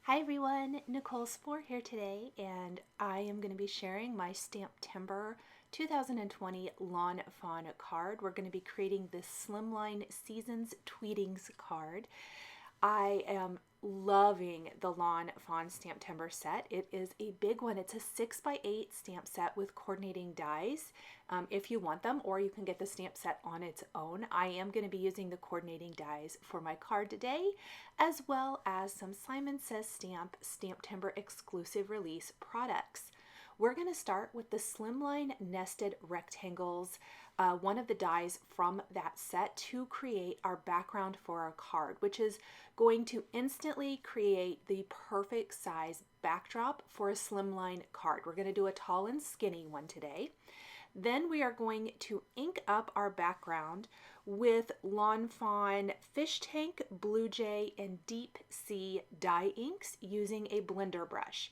Hi everyone, Nicole Spohr here today, and I am going to be sharing my Stamptember 2020 Lawn Fawn card. We're going to be creating this Slimline Season's Tweetings card. I am loving the Lawn Fawn Stamptember set. It is a big one. It's a 6x8 stamp set with coordinating dies if you want them, or you can get the stamp set on its own. I am going to be using the coordinating dies for my card today, as well as some SLIMLINE Says Stamptember exclusive release products. We're going to start with the Slimline Nested Rectangles, one of the dies from that set, to create our background for our card, which is going to instantly create the perfect size backdrop for a slimline card. We're going to do a tall and skinny one today. Then we are going to ink up our background with Lawn Fawn Fish Tank, Blue Jay, and Deep Sea dye inks using a blender brush.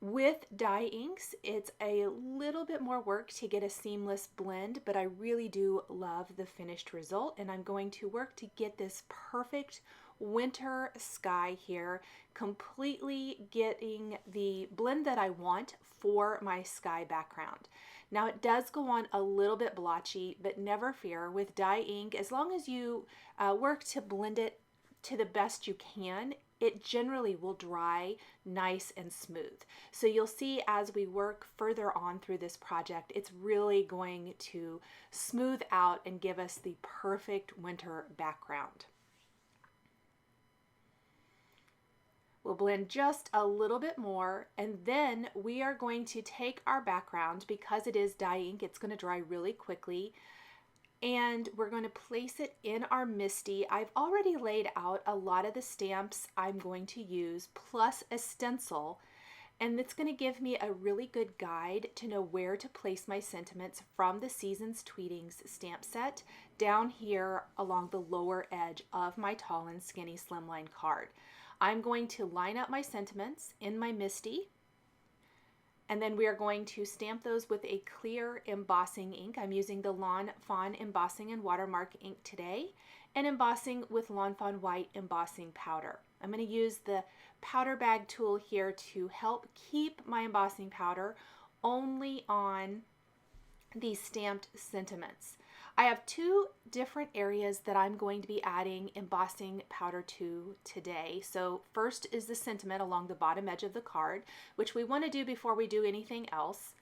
With dye inks, it's a little bit more work to get a seamless blend, but I really do love the finished result, and I'm going to work to get this perfect winter sky here, completely getting the blend that I want for my sky background. Now it does go on a little bit blotchy, but never fear with dye ink. As long as you work to blend it to the best you can, it generally will dry nice and smooth. So you'll see as we work further on through this project, it's really going to smooth out and give us the perfect winter background. We'll blend just a little bit more, and then we are going to take our background, because it is dye ink, it's going to dry really quickly, and we're going to place it in our MISTI. I've already laid out a lot of the stamps I'm going to use, plus a stencil, and it's going to give me a really good guide to know where to place my sentiments from the Season's Tweetings Stamp Set down here along the lower edge of my tall and skinny slimline card. I'm going to line up my sentiments in my MISTI, and then we are going to stamp those with a clear embossing ink. I'm using the Lawn Fawn Embossing and Watermark ink today, and embossing with Lawn Fawn White embossing powder. I'm going to use the powder bag tool here to help keep my embossing powder only on these stamped sentiments. I have two different areas that I'm going to be adding embossing powder to today. So first is the sentiment along the bottom edge of the card, which we want to do before we do anything else.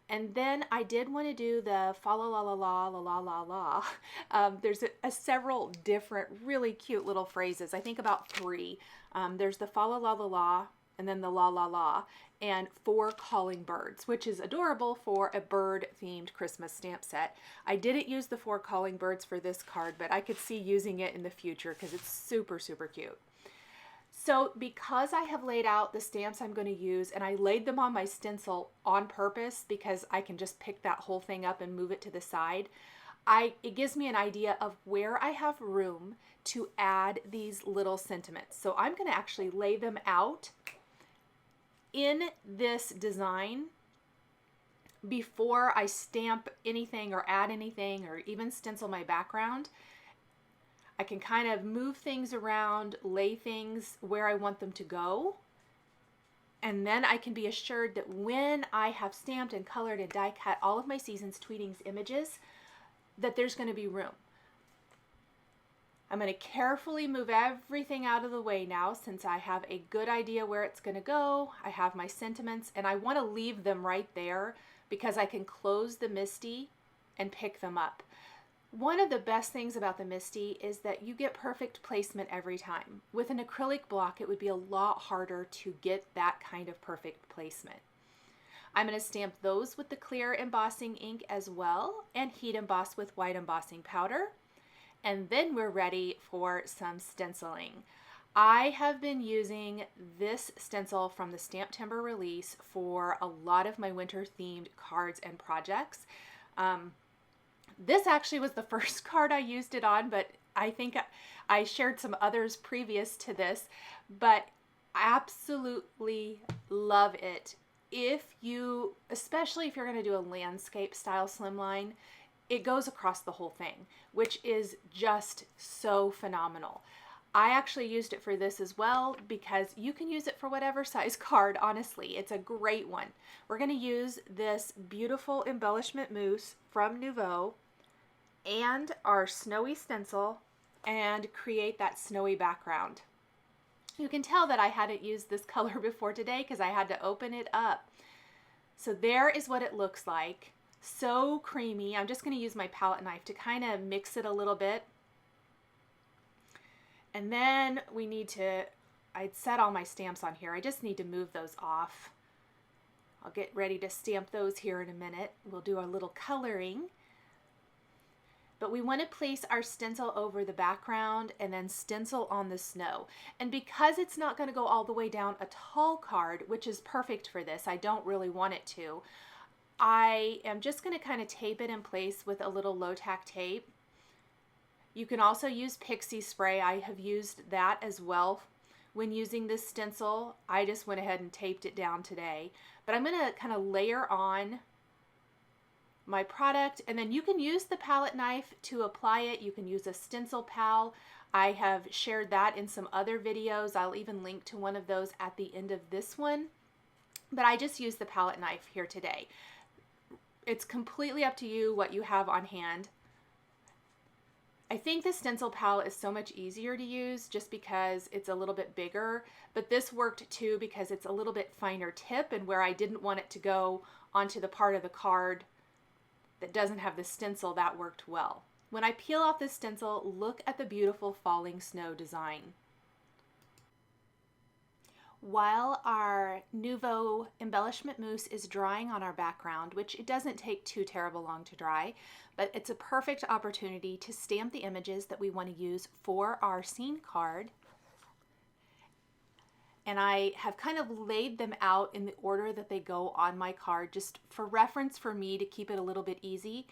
And then I did want to do the fa la la la la la la la la. There's several different really cute little phrases. I think about three. There's the fa la la la la, and then the la la la, and 4 calling birds, which is adorable for a bird themed Christmas stamp set. I didn't use the 4 calling birds for this card, but I could see using it in the future because it's super, super cute. So because I have laid out the stamps I'm going to use, and I laid them on my stencil on purpose because I can just pick that whole thing up and move it to the side, it gives me an idea of where I have room to add these little sentiments. So I'm going to actually lay them out in this design before I stamp anything or add anything or even stencil my background. I can kind of move things around, lay things where I want them to go, and then I can be assured that when I have stamped and colored and die cut all of my Season's Tweetings images, that there's going to be room. I'm going to carefully move everything out of the way now, since I have a good idea where it's going to go. I have my sentiments, and I want to leave them right there because I can close the MISTI and pick them up. One of the best things about the MISTI is that you get perfect placement every time. With an acrylic block, it would be a lot harder to get that kind of perfect placement. I'm going to stamp those with the clear embossing ink as well, and heat emboss with white embossing powder. And then we're ready for some stenciling. I have been using this stencil from the Stamptember release for a lot of my winter themed cards and projects. This actually was the first card I used it on, but I think I shared some others previous to this, but I absolutely love it. Especially if you're going to do a landscape style slimline, it goes across the whole thing, which is just so phenomenal. I actually used it for this as well because you can use it for whatever size card, honestly. It's a great one. We're going to use this beautiful embellishment mousse from Nouveau and our snowy stencil and create that snowy background. You can tell that I hadn't used this color before today because I had to open it up. So there is what it looks like. So creamy. I'm just going to use my palette knife to kind of mix it a little bit. And then we need to, I'd set all my stamps on here. I just need to move those off. I'll get ready to stamp those here in a minute. We'll do our little coloring. But we want to place our stencil over the background and then stencil on the snow. And because it's not going to go all the way down a tall card, which is perfect for this, I don't really want it to, I am just going to kind of tape it in place with a little low tack tape. You can also use pixie spray. I have used that as well when using this stencil. I just went ahead and taped it down today. But I'm going to kind of layer on my product, and then you can use the palette knife to apply it. You can use a stencil pal. I have shared that in some other videos. I'll even link to one of those at the end of this one. But I just used the palette knife here today. It's completely up to you what you have on hand. I think the stencil pal is so much easier to use just because it's a little bit bigger, but this worked too because it's a little bit finer tip, and where I didn't want it to go onto the part of the card that doesn't have the stencil, that worked well. When I peel off this stencil, look at the beautiful falling snow design. While our Nouveau embellishment mousse is drying on our background, which it doesn't take too terrible long to dry, but it's a perfect opportunity to stamp the images that we want to use for our scene card. And I have kind of laid them out in the order that they go on my card, just for reference for me to keep it a little bit easy.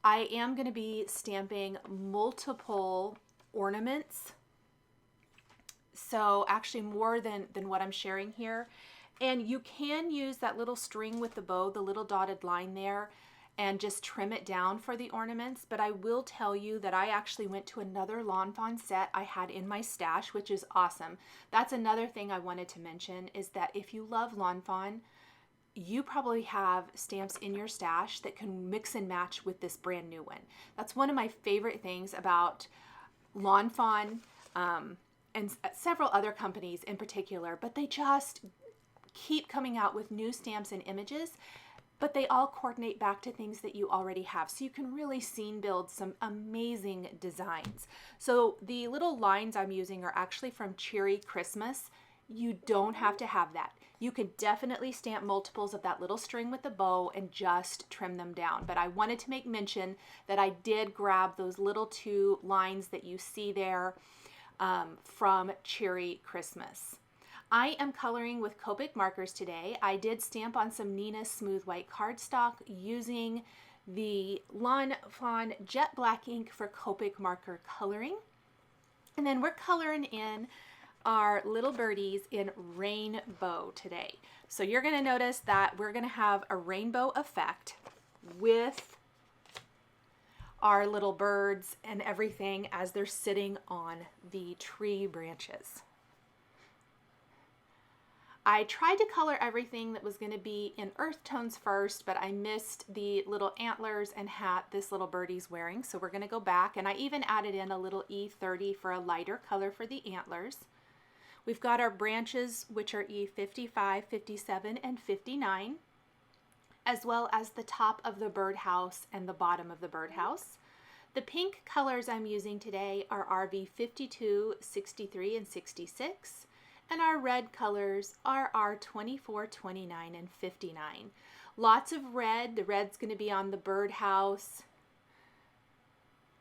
I am going to be stamping multiple ornaments, so actually more than what I'm sharing here. And you can use that little string with the bow, the little dotted line there, and just trim it down for the ornaments. But I will tell you that I actually went to another Lawn Fawn set I had in my stash, which is awesome. That's another thing I wanted to mention, is that if you love Lawn Fawn, you probably have stamps in your stash that can mix and match with this brand new one. That's one of my favorite things about Lawn Fawn and several other companies in particular, but they just keep coming out with new stamps and images, but they all coordinate back to things that you already have. So you can really scene build some amazing designs. So the little lines I'm using are actually from CHEERY Christmas. You don't have to have that. You can definitely stamp multiples of that little string with the bow and just trim them down. But I wanted to make mention that I did grab those little two lines that you see there from CHEERY Christmas. I am coloring with Copic markers today. I did stamp on some Nina Smooth White cardstock using the Lawn Fawn Jet Black ink for Copic marker coloring. And then we're coloring in our little birdies in rainbow today. So you're going to notice that we're going to have a rainbow effect with our little birds and everything as they're sitting on the tree branches. I tried to color everything that was going to be in earth tones first, but I missed the little antlers and hat this little birdie's wearing. So we're going to go back, and I even added in a little E30 for a lighter color for the antlers. We've got our branches, which are E55, 57, and 59, as well as the top of the birdhouse and the bottom of the birdhouse. The pink colors I'm using today are RV 52, 63, and 66. And our red colors are our 24, 29, and 59. Lots of red. The red's going to be on the birdhouse.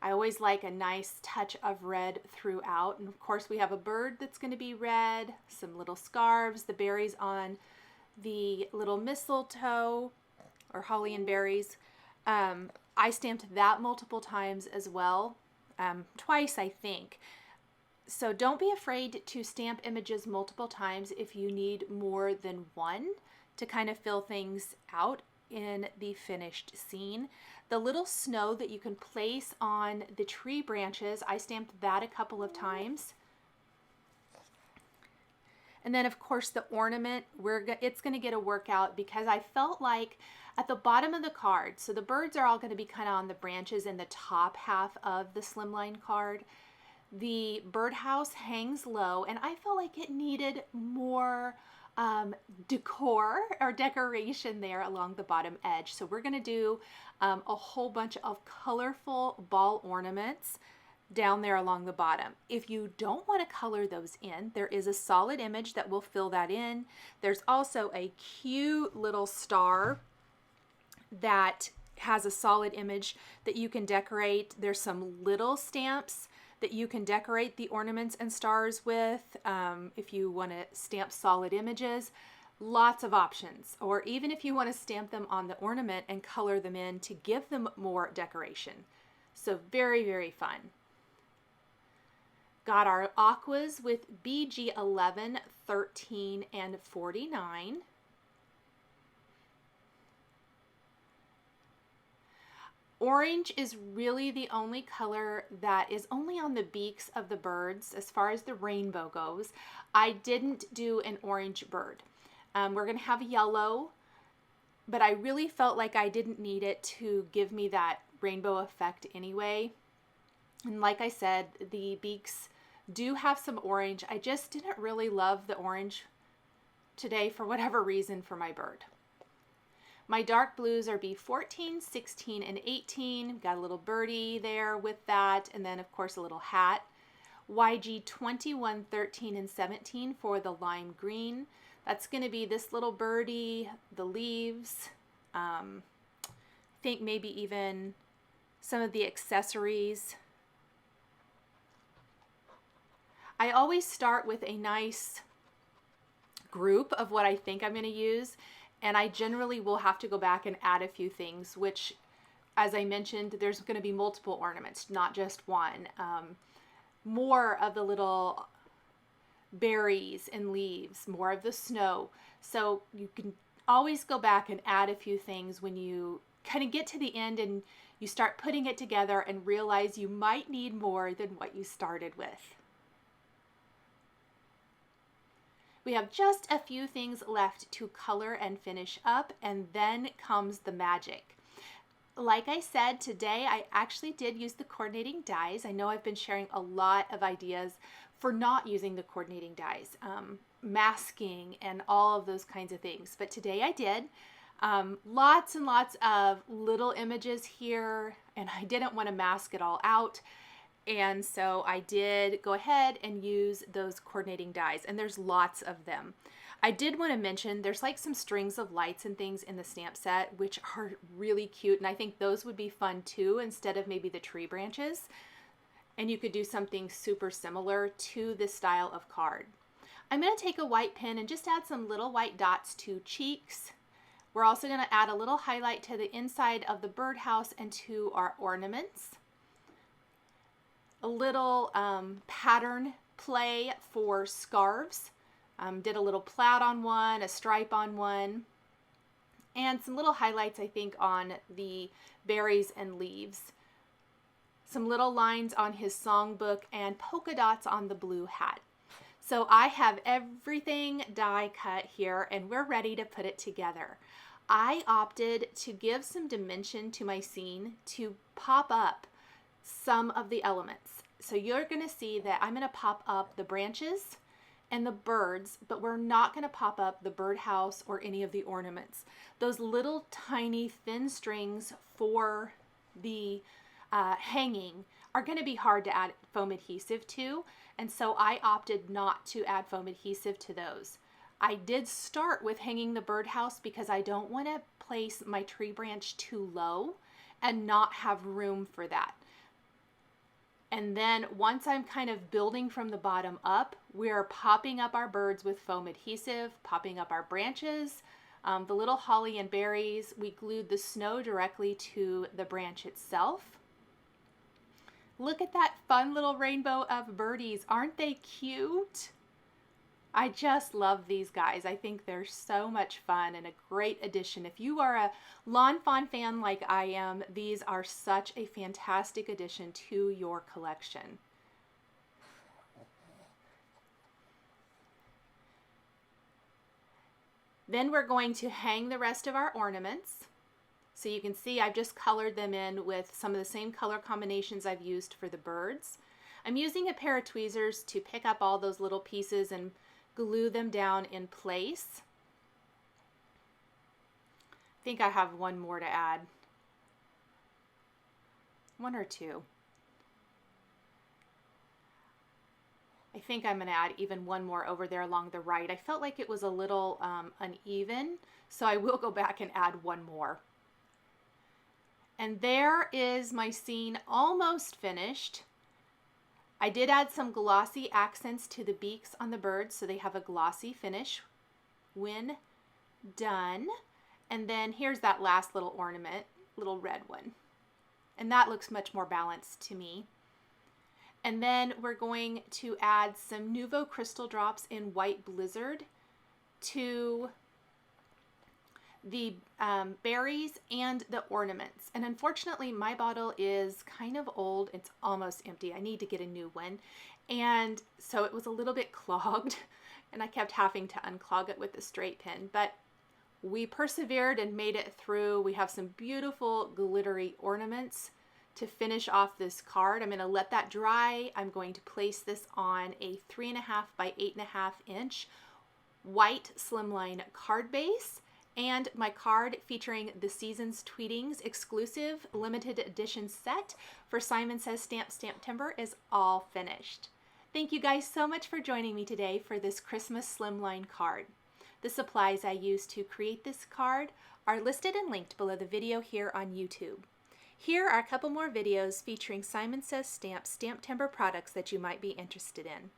I always like a nice touch of red throughout. And of course we have a bird that's going to be red, some little scarves, the berries on the little mistletoe or holly and berries. I stamped that multiple times as well, twice I think. So don't be afraid to stamp images multiple times if you need more than one to kind of fill things out in the finished scene. The little snow that you can place on the tree branches, I stamped that a couple of times. And then of course the ornament, it's going to get a workout because I felt like at the bottom of the card, so the birds are all going to be kind of on the branches in the top half of the slimline card. The birdhouse hangs low, and I felt like it needed more decor or decoration there along the bottom edge. So we're going to do a whole bunch of colorful ball ornaments down there along the bottom. If you don't want to color those in, there is a solid image that will fill that in. There's also a cute little star that has a solid image that you can decorate. There's some little stamps that you can decorate the ornaments and stars with if you want to stamp solid images. Lots of options. Or even if you want to stamp them on the ornament and color them in to give them more decoration. So very, very fun. Got our aquas with BG 11, 13, and 49. Orange is really the only color that is only on the beaks of the birds as far as the rainbow goes. I didn't do an orange bird. We're going to have yellow, but I really felt like I didn't need it to give me that rainbow effect anyway. And like I said, the beaks do have some orange. I just didn't really love the orange today for whatever reason for my bird. My dark blues are B14, 16, and 18. Got a little birdie there with that, and then of course a little hat. YG 21, 13, and 17 for the lime green. That's going to be this little birdie, the leaves, I think maybe even some of the accessories. I always start with a nice group of what I think I'm going to use, and I generally will have to go back and add a few things, which, as I mentioned, there's going to be multiple ornaments, not just one. More of the little berries and leaves, more of the snow. So you can always go back and add a few things when you kind of get to the end and you start putting it together and realize you might need more than what you started with. We have just a few things left to color and finish up, and then comes the magic. Like I said, today I actually did use the coordinating dies. I know I've been sharing a lot of ideas for not using the coordinating dies, masking and all of those kinds of things, but today I did. Lots and lots of little images here, and I didn't want to mask it all out. And so I did go ahead and use those coordinating dies, and there's lots of them. I did want to mention there's like some strings of lights and things in the stamp set, which are really cute. And I think those would be fun too, instead of maybe the tree branches. And you could do something super similar to this style of card. I'm going to take a white pen and just add some little white dots to cheeks. We're also going to add a little highlight to the inside of the birdhouse and to our ornaments. A little pattern play for scarves. Did a little plaid on one, a stripe on one, and some little highlights, I think, on the berries and leaves. Some little lines on his songbook and polka dots on the blue hat. So I have everything die cut here, and we're ready to put it together. I opted to give some dimension to my scene to pop up some of the elements. So you're going to see that I'm going to pop up the branches and the birds, but we're not going to pop up the birdhouse or any of the ornaments. Those little tiny thin strings for the hanging are going to be hard to add foam adhesive to, and so I opted not to add foam adhesive to those. I did start with hanging the birdhouse because I don't want to place my tree branch too low and not have room for that. And then once I'm kind of building from the bottom up, we're popping up our birds with foam adhesive, popping up our branches, the little holly and berries. We glued the snow directly to the branch itself. Look at that fun little rainbow of birdies. Aren't they cute? I just love these guys. I think they're so much fun and a great addition. If you are a Lawn Fawn fan like I am, these are such a fantastic addition to your collection. Then we're going to hang the rest of our ornaments. So you can see I've just colored them in with some of the same color combinations I've used for the birds. I'm using a pair of tweezers to pick up all those little pieces and glue them down in place. I think I have one more to add. One or two. I think I'm going to add even one more over there along the right. I felt like it was a little uneven, so I will go back and add one more. And there is my scene almost finished. I did add some glossy accents to the beaks on the birds so they have a glossy finish when done. And then here's that last little ornament, little red one. And that looks much more balanced to me. And then we're going to add some Nouveau Crystal Drops in White Blizzard to the berries and the ornaments. And unfortunately, my bottle is kind of old. It's almost empty. I need to get a new one. And so it was a little bit clogged, and I kept having to unclog it with the straight pin. But we persevered and made it through. We have some beautiful glittery ornaments to finish off this card. I'm going to let that dry. I'm going to place this on a 3.5 by 8.5 inch white slimline card base, and my card featuring the Season's Tweetings exclusive limited edition set for Simon Says Stamp Timber is all finished. Thank you guys so much for joining me today for this Christmas slimline card. The supplies I used to create this card are listed and linked below the video here on YouTube. Here are a couple more videos featuring Simon Says Stamp products that you might be interested in.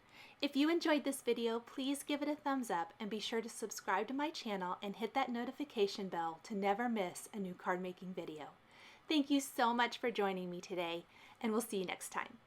If you enjoyed this video, please give it a thumbs up and be sure to subscribe to my channel and hit that notification bell to never miss a new card making video. Thank you so much for joining me today, and we'll see you next time.